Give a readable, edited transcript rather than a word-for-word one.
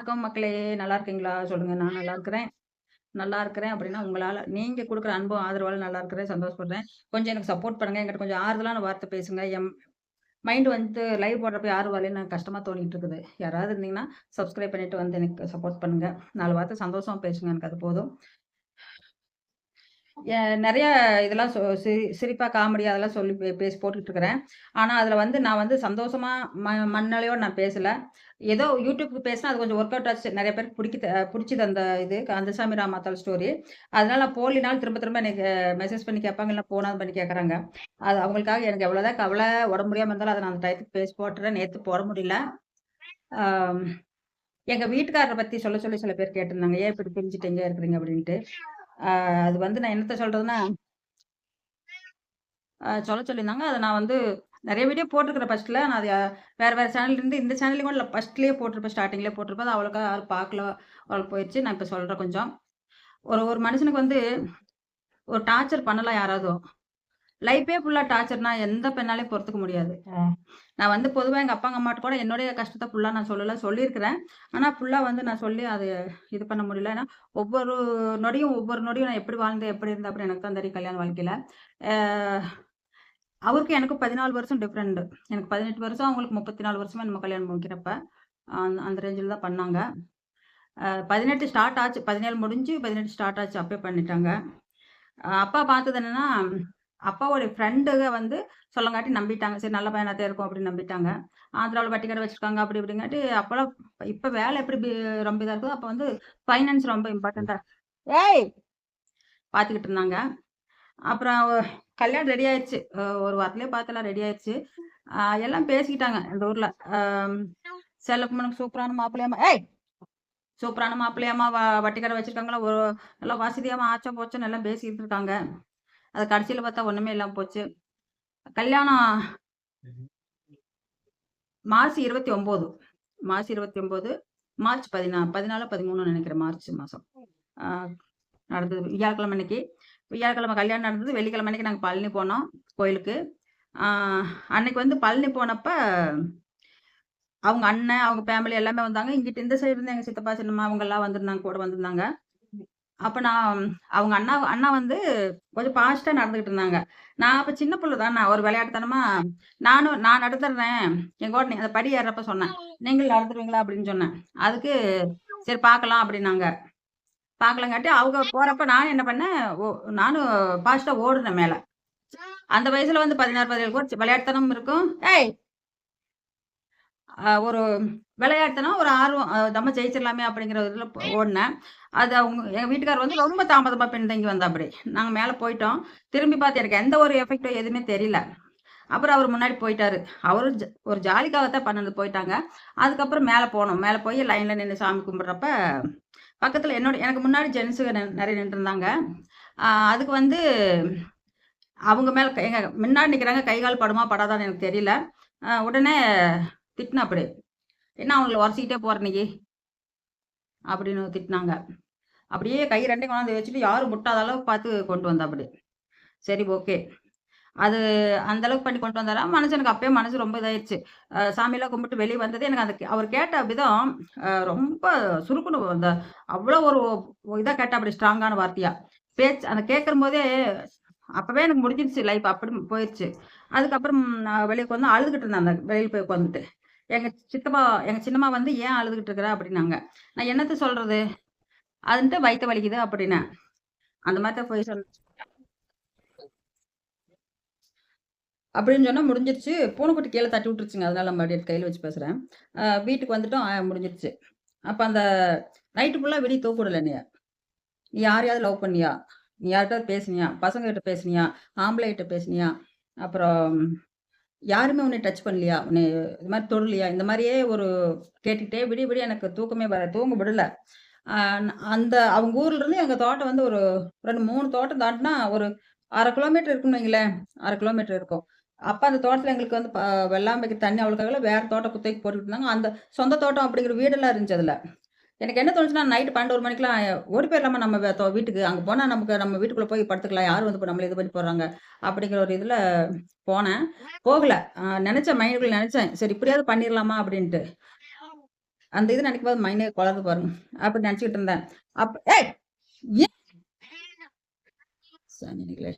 வணக்கம் மக்களே! நல்லா இருக்கீங்களா? சொல்லுங்க. நான் நல்லா இருக்கிறேன். நல்லா இருக்கிறேன் அப்படின்னா, உங்களால நீங்க குடுக்குற அன்பும், ஆதரவால நல்லா இருக்கிறேன். சந்தோஷப்படுறேன். கொஞ்சம் எனக்கு சப்போர்ட் பண்ணுங்க. என்கிட்ட கொஞ்சம் ஆறுதலான வார்த்தை பேசுங்க. என் மைண்ட் வந்து லைவ் போடுறப்ப யாரும் வரலன்னு எனக்கு கஷ்டமா தோணிட்டு இருக்குது. யாராவது இருந்தீங்கன்னா, சப்ஸ்கிரைப் பண்ணிட்டு வந்து எனக்கு சப்போர்ட் பண்ணுங்க. 4 வார்த்தை சந்தோஷமா பேசுங்க. எனக்கு அது போதும். நெறைய இதெல்லாம் சிரிப்பா, காமெடியா அதெல்லாம் சொல்லி பேசி போட்டுட்டு இருக்கிறேன். ஆனா, அதில வந்து நான் வந்து சந்தோஷமா மனநிலையோட நான் பேசல. ஏதோ யூடியூப்க்கு பேசினா அது கொஞ்சம் ஒர்க் அவுட் ஆச்சு. நெறைய பேருக்கு புடிச்சுது அந்த இது கந்தசாமி ராமாத்தாள் ஸ்டோரி. அதனால நான் போடலினாலும் திரும்ப திரும்ப எனக்கு மெசேஜ் பண்ணி கேட்பாங்க. இல்ல ஃபோனாவது பண்ணி கேட்கறாங்க. அது அவங்களுக்காக எனக்கு எவ்வளோதான் கவல, உடம்பு முடியாம இருந்தாலும் அத நான் அந்த டயத்துக்கு பேசி போட்டுறேன். நேத்து போட முடியல. ஆம் எங்க வீட்டுக்காரர பத்தி சொல்ல சொல்லி சில பேர் கேட்டிருந்தாங்க. ஏன் இப்படி பிரிஞ்சுட்டு எங்கேயோ இருக்கிறீங்க அப்படின்ட்டு. ஆ அது வந்து நான் என்னத்த சொல்றதுன்னா சொல்ல சொல்லியிருந்தாங்க. அத நான் வந்து நெறைய வீடியோ போட்டுருக்கிறேன் ஃபர்ஸ்ட்ல. நான் அது வேற வேற சேனல்ல இருந்து இந்த சேனல்லயும் கூட இல்ல ஃபர்ஸ்ட்லயே போட்டிருப்பேன். ஸ்டார்ட்டிங்லயே போட்டிருப்பேன். அது அவ்வளோக்கா யாரும் பார்க்கல. அவ்வளோ போயிருச்சு. நான் இப்ப சொல்றேன் கொஞ்சம். ஒரு ஒரு மனுஷனுக்கு வந்து ஒரு டார்ச்சர் பண்ணலாம் யாராவதும். லைஃப்பே ஃபுல்லா டார்ச்சர்னா எந்த பெண்ணாலயும் பொறுத்துக்க முடியாது. நான் வந்து பொதுவா எங்க அப்பா, அம்மாட்ட கூட என்னுடைய கஷ்டத்த ஃபுல்லா நான் சொல்லல. சொல்லியிருக்கிறேன். ஆனா ஃபுல்லா வந்து நான் சொல்லி அது இது பண்ண முடியல. ஏன்னா ஒவ்வொரு நொடியும் நான் எப்படி வாழ்ந்தேன், எப்படி இருந்தேன் அப்படின்னு எனக்கு தான் தெரியும் கல்யாண வாழ்க்கையில. ஆ அவருக்கும் எனக்கும் 14 வருஷம் டிஃபரெண்ட். எனக்கு 18 வருஷம், அவங்களுக்கு 34 வருஷமா நம்ம கல்யாணம் முடிக்கிறப்ப. அந்த ரேஞ்சில தான் பண்ணாங்க. 18 ஸ்டார்ட் ஆச்சு. 17 முடிஞ்சு 18 ஸ்டார்ட் ஆச்சு. அப்பயே பண்ணிட்டாங்க. அப்பா பார்த்தது என்னன்னா, அப்பாவோட ஃப்ரெண்டுக வந்து சொல்லங்காட்டி நம்பிட்டாங்க. சரி நல்ல பையனா தான் இருக்கும் அப்படின்னு நம்பிட்டாங்க. ஆந்திராவுல வட்டி கடை வச்சிருக்காங்க அப்படி இப்படிங்காட்டி அப்பலாம் இப்ப வேலை எப்படி ரொம்ப இதா இருக்குதோ, அப்ப வந்து ஃபைனான்ஸ் ரொம்ப இம்பார்ட்டன்ட்டா ஏய்! பார்த்துக்கிட்டு இருந்தாங்க. அப்புறம் கல்யாணம் ரெடி ஆயிருச்சு. ஒரு வாரத்திலேயே பார்த்தெல்லாம் ரெடி ஆயிருச்சு. எல்லாம் பேசிக்கிட்டாங்க இந்த ஊர்ல. அம் செல்லப்பனுக்கு சூப்பரான மாப்பிள்ளையாம்மா ஏய்! சூப்பரான மாப்பிள்ளையாம்மா வட்டி கடை வச்சிருக்காங்களா, நல்லா வசதியாம்மா ஆச்சா போச்சான்னு எல்லாம் பேசிக்கிட்டு இருக்காங்க. அது கடைசியில பார்த்தா ஒண்ணுமே இல்லாம போச்சு. கல்யாணம் மார்ச் 29 மார்ச் 29 மார்ச் 14 13 நினைக்கிறேன் மார்ச் மாசம். ஆ நடந்தது வியாழக்கிழமை அன்னைக்கு. வியாழக்கிழமை கல்யாணம் நடந்தது. வெள்ளிக்கிழமை அன்னைக்கு நாங்க பழனி போனோம் கோயிலுக்கு. ஆ அன்னைக்கு வந்து பழனி போனப்ப அவங்க அண்ணன், அவங்க ஃபேமிலி எல்லாமே வந்தாங்க. இங்கிட்டு இந்த சைடு இருந்து எங்க சித்தப்பா, சின்னம்மா அவங்கலாம் வந்திருந்தாங்க, கூட வந்திருந்தாங்க. அப்ப நான் அவங்க அண்ணா அண்ணா வந்து கொஞ்சம் ஃபாஸ்ட்டா நடந்துகிட்டு இருந்தாங்க. நான் அப்ப சின்ன புள்ள தான. ஒரு விளையாட்டுத்தனமா நான் நடந்துடுறேன். என் கூட அந்த படி ஏறுறப்ப சொன்னேன். நீங்களும் நடந்துருவீங்களா? அப்படின்னு சொன்னேன். அதுக்கு சரி பார்க்கலாம் அப்படின்னாங்க. பார்க்கலங்காட்டி அவங்க போறப்ப நான் என்ன பண்ணேன், நானும் ஃபாஸ்ட்டா ஓடுனேன் மேல. அந்த வயசுல வந்து 16, 17 கூட விளையாட்டுத்தனம் இருக்கும். ஏய்! ஒரு விளையாட்டுனா ஒரு ஆர்வம். நம்ம ஜெயிச்சிடலாமே அப்படிங்கிற ஒரு இதுல ஓடுனேன். அது அவங்க எங்க வீட்டுக்காரர் வந்து ரொம்ப தாமதமா பின்தங்கி வந்தாப்படி. நாங்க மேல போயிட்டோம். திரும்பி பார்த்து எனக்கு எந்த ஒரு எஃபெக்ட்டோ எதுவுமே தெரியல. அப்புறம் அவரு முன்னாடி போயிட்டாரு. அவரு ஒரு ஜாலிக்காகத்தான் பண்ணது போயிட்டாங்க. அதுக்கப்புறம் மேல போனோம். மேல போய் லைன்ல நின்னு சாமி கும்பிடுறப்ப, பக்கத்துல எனக்கு முன்னாடி ஜென்ஸுங்க நெறைய நின்னுட்டுருந்தாங்க. அதுக்கு வந்து அவங்க மேல எங்க முன்னாடி நிக்கிறாங்க. கை, கால் படுமா படாதான்னு எனக்கு தெரியல. உடனே திட்டுனாப்படி. "என்ன அவங்கள உரசிக்கிட்டே போற நீயி?" அப்படின்னு திட்டுனாங்க. அப்படியே கை 2யும் கொண்டாந்து வச்சுட்டு யாரும் முட்டாத அளவுக்கு பார்த்து கொண்டு வந்தாப்படி. சரி ஓகே. அது அந்த அளவுக்கு பண்ணி கொண்டு வந்தாரா, மனுஷனுக்கு அப்பயே மனசு ரொம்ப இதாயிருச்சு. சாமிலாம் கும்பிட்டு வெளிய வந்தது எனக்கு அந்த அவர் கேட்ட விதம் ரொம்ப சுருக்குன்னு அந்த அவ்வளோ ஒரு இதா கேட்டாப்படி ஸ்ட்ராங்கான வார்த்தையா. அந்த கேட்கும்போதே அப்பவே எனக்கு முடிஞ்சிருச்சு லைஃப் அப்படி போயிருச்சு. அதுக்கப்புறம் நான் வெளிய உட்காந்து அழுதுகிட்டு இருந்தேன். அந்த வெளிய போய் உட்காந்துட்டு. எங்க சின்னம்மா வந்து "ஏன் அழுதுகிட்டு இருக்கிற?" அப்படின்னாங்க. நான் என்னத்த சொல்றது? அதுன்ட்டு வயித்து வலிக்குது அப்படின்னேன். அந்த மாரி தான் போய் அப்படின்னு சொன்னா முடிஞ்சிருச்சு. பூனைக்குட்டி கீழ தட்டி விட்டுருச்சுங்க. அதனால நம்ம அப்படியே கையில வச்சு பேசுறேன். வீட்டுக்கு வந்துட்டோம். முடிஞ்சிருச்சு. அப்ப அந்த நைட்டு ஃபுல்லா விடிய தூக்க விடல என்னைய. "நீ யாரையாவது லவ் பண்ணியா? நீ யார்ட்டயாவது பேசினியா? பசங்ககிட்ட பேசினியா? ஆம்பளைகிட்ட பேசினியா? அப்புறம் யாருமே உன்னைய டச் பண்ணலையா? உன்னைய இது மாரி தொடலையா?" இந்த மாரியே ஒரு கேட்டுக்கிட்டே விடிய விடிய எனக்கு தூக்கமே தூங்க விடல. அ அந்த அவங்க ஊர்ல இருந்து எங்க தோட்டம் வந்து ஒரு 2, 3 தோட்டம் தாண்டுனா ஒரு 1/2 கிலோமீட்டர் இருக்குன்னு வைங்களேன். 1/2 கிலோமீட்டர் இருக்கும். அப்ப அந்த தோட்டத்துல எங்களுக்கு வந்து வெள்ளாமை வைக்க தண்ணி அவ்வளோக்காகல வேற தோட்டம் குத்தகைக்கு போட்டுட்டு இருந்தாங்க. அந்த சொந்த தோட்டம் அப்படிங்கிற வீடெல்லாம் இருந்துச்சு அதுல. எனக்கு என்ன தோணுச்சுன்னா, நைட் 12, 1 மணிக்கெல்லாம் ஓடி போயிரலாமா நம்ம வீட்டுக்கு. அங்க போனா நமக்கு நம்ம வீட்டுக்குள்ள போய் படுத்துக்கலாம். யாரும் வந்து இப்ப நம்மள இது பண்ணி போடுறாங்க. அப்படிங்கிற ஒரு இதுல போனேன். போகல. நெனச்சேன் மைண்டுக்குள்ள நெனச்சேன். சரி இப்படியாவது பண்ணிரலாமா அப்படின்ட்டு. அந்த இது நினைக்கும்போது மைண்டே குழம்பு பாருங்க. அப்படி நினைச்சுக்கிட்டு இருந்தேன். ஏய்! ஏன் சனிகளே!